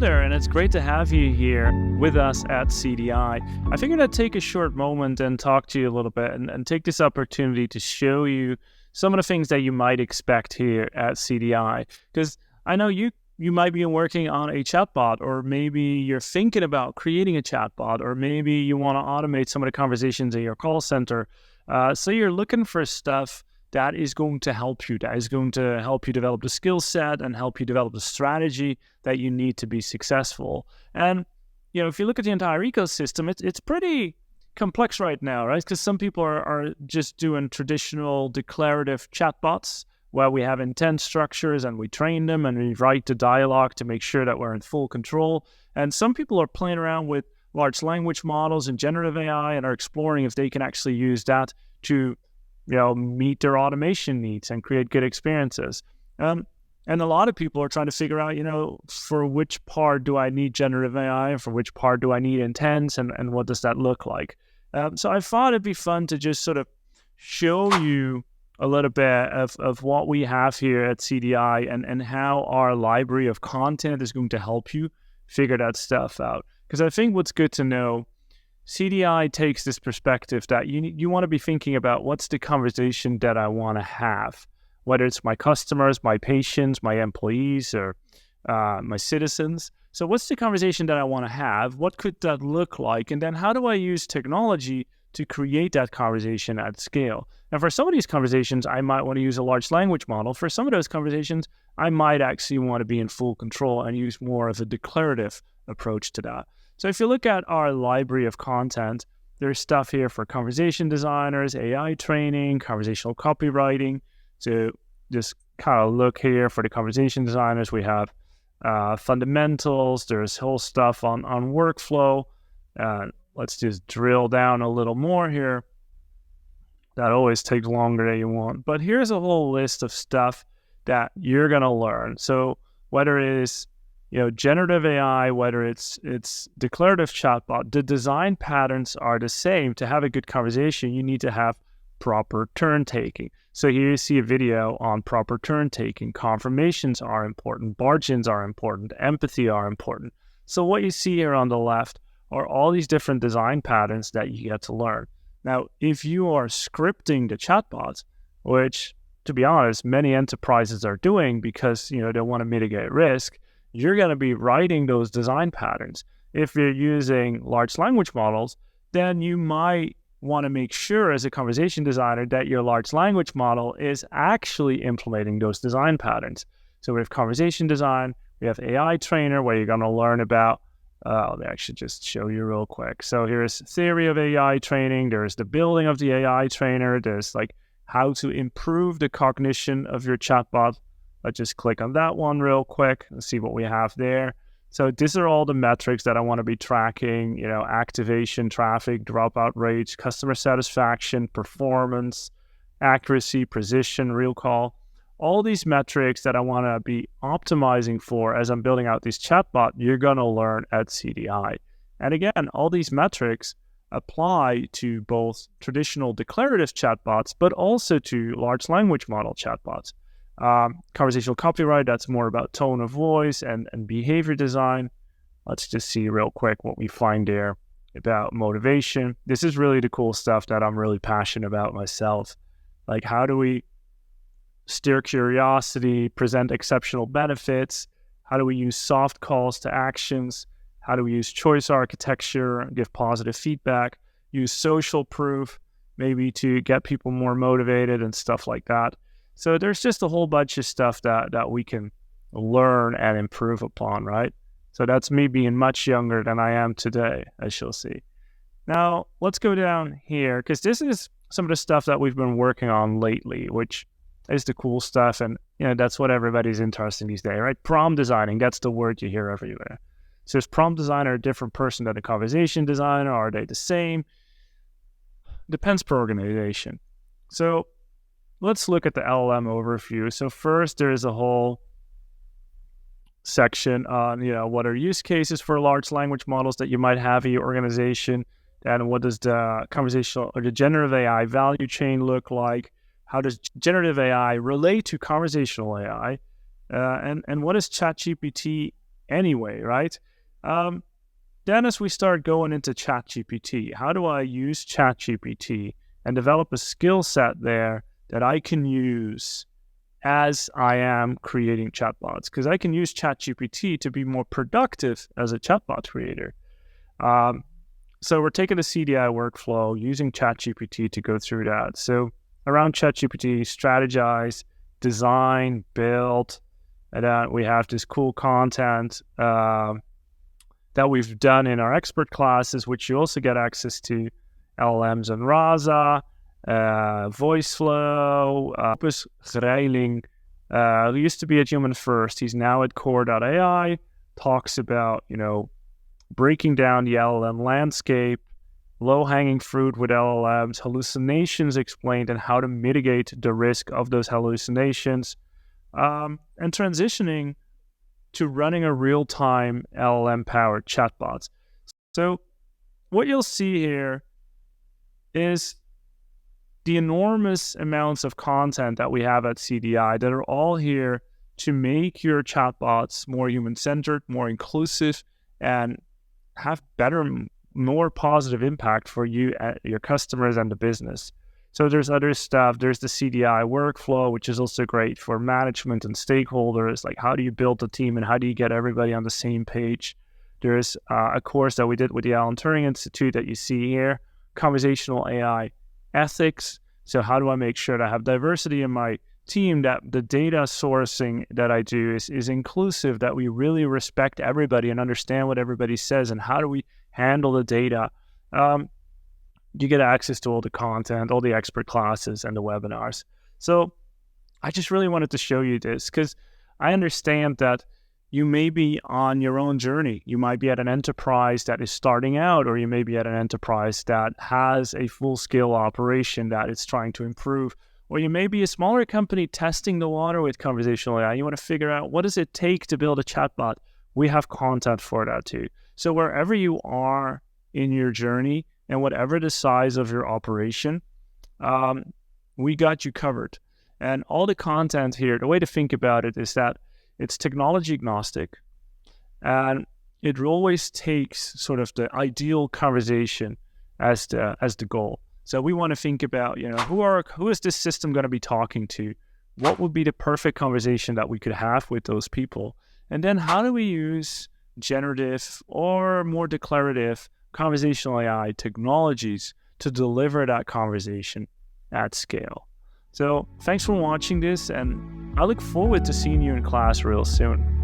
there, and it's great to have you here with us at CDI. I figured I'd take a short moment and talk to you a little bit and take this opportunity to show you some of the things that you might expect here at CDI. Because I know you might be working on a chatbot, or maybe you're thinking about creating a chatbot, or maybe you want to automate some of the conversations in your call center. So you're looking for stuff that is going to help you, develop the skill set and help you develop the strategy that you need to be successful. And, if you look at the entire ecosystem, it's pretty complex right now, right? Because some people are just doing traditional declarative chatbots where we have intent structures and we train them and we write the dialogue to make sure that we're in full control. And some people are playing around with large language models and generative AI and are exploring if they can actually use that to meet their automation needs and create good experiences. And a lot of people are trying to figure out, for which part do I need generative AI and for which part do I need intents, and what does that look like? So I thought it'd be fun to just sort of show you a little bit of what we have here at CDI and how our library of content is going to help you figure that stuff out. Because I think what's good to know, CDI takes this perspective that you want to be thinking about what's the conversation that I want to have, whether it's my customers, my patients, my employees, or my citizens. So what's the conversation that I want to have? What could that look like? And then how do I use technology to create that conversation at scale? And for some of these conversations, I might want to use a large language model. For some of those conversations, I might actually want to be in full control and use more of a declarative approach to that. So if you look at our library of content, there's stuff here for conversation designers, AI training, conversational copywriting. So just kind of look here for the conversation designers. We have fundamentals. There's whole stuff on workflow. Let's just drill down a little more here. That always takes longer than you want. But here's a whole list of stuff that you're going to learn. So whether it is generative AI, whether it's declarative chatbot, the design patterns are the same. To have a good conversation, you need to have proper turn taking. So here you see a video on proper turn taking. Confirmations are important. Margins are important. Empathy are important. So what you see here on the left are all these different design patterns that you get to learn. Now, if you are scripting the chatbots, which, to be honest, many enterprises are doing because they want to mitigate risk, you're going to be writing those design patterns. If you're using large language models, then you might want to make sure as a conversation designer that your large language model is actually implementing those design patterns. So we have conversation design, we have AI trainer, where you're going to learn about, let me actually just show you real quick. So here's theory of AI training, there's the building of the AI trainer, there's like how to improve the cognition of your chatbot. Let's just click on that one real quick and see what we have there. So these are all the metrics that I want to be tracking, activation, traffic, dropout rates, customer satisfaction, performance, accuracy, precision, real call. All these metrics that I want to be optimizing for as I'm building out this chatbot, you're going to learn at CDI. And again, all these metrics apply to both traditional declarative chatbots, but also to large language model chatbots. Conversational copyright, that's more about tone of voice and behavior design. Let's just see real quick what we find there about motivation. This is really the cool stuff that I'm really passionate about myself. Like, how do we stir curiosity, present exceptional benefits? How do we use soft calls to actions? How do we use choice architecture, give positive feedback, use social proof, maybe to get people more motivated and stuff like that. So there's just a whole bunch of stuff that we can learn and improve upon, right? So that's me being much younger than I am today, as you'll see. Now, let's go down here, because this is some of the stuff that we've been working on lately, which is the cool stuff. And, that's what everybody's interested in these days, right? Prompt designing, that's the word you hear everywhere. So is prompt designer a different person than a conversation designer? Are they the same? Depends per organization. So let's look at the LLM overview. So first, there's a whole section on, what are use cases for large language models that you might have in your organization, and what does the conversational or the generative AI value chain look like? How does generative AI relate to conversational AI? And what is ChatGPT anyway, right? Then as we start going into ChatGPT, how do I use ChatGPT and develop a skill set there that I can use as I am creating chatbots? Because I can use ChatGPT to be more productive as a chatbot creator. So we're taking the CDI workflow, using ChatGPT to go through that. So around ChatGPT, strategize, design, build, and then we have this cool content that we've done in our expert classes, which you also get access to, LLMs and Rasa, VoiceFlow, Opus Greiling, who used to be at Human First. He's now at Core.ai, talks about, breaking down the LLM landscape, low-hanging fruit with LLMs, hallucinations explained, and how to mitigate the risk of those hallucinations, and transitioning to running a real-time LLM-powered chatbots. So what you'll see here is the enormous amounts of content that we have at CDI that are all here to make your chatbots more human-centered, more inclusive, and have better, more positive impact for you, your customers, and the business. So there's other stuff. There's the CDI workflow, which is also great for management and stakeholders. Like, how do you build a team and how do you get everybody on the same page? There's a course that we did with the Alan Turing Institute that you see here, Conversational AI Ethics. So how do I make sure that I have diversity in my team, that the data sourcing that I do is inclusive, that we really respect everybody and understand what everybody says, and how do we handle the data? You get access to all the content, all the expert classes, and the webinars. So I just really wanted to show you this because I understand that you may be on your own journey. You might be at an enterprise that is starting out, or you may be at an enterprise that has a full-scale operation that it's trying to improve. Or you may be a smaller company testing the water with conversational AI. You want to figure out, what does it take to build a chatbot? We have content for that too. So wherever you are in your journey and whatever the size of your operation, we got you covered. And all the content here, the way to think about it is that it's technology agnostic, and it always takes sort of the ideal conversation as the goal. So we want to think about, who is this system going to be talking to? What would be the perfect conversation that we could have with those people? And then how do we use generative or more declarative conversational AI technologies to deliver that conversation at scale? So thanks for watching this, and I look forward to seeing you in class real soon.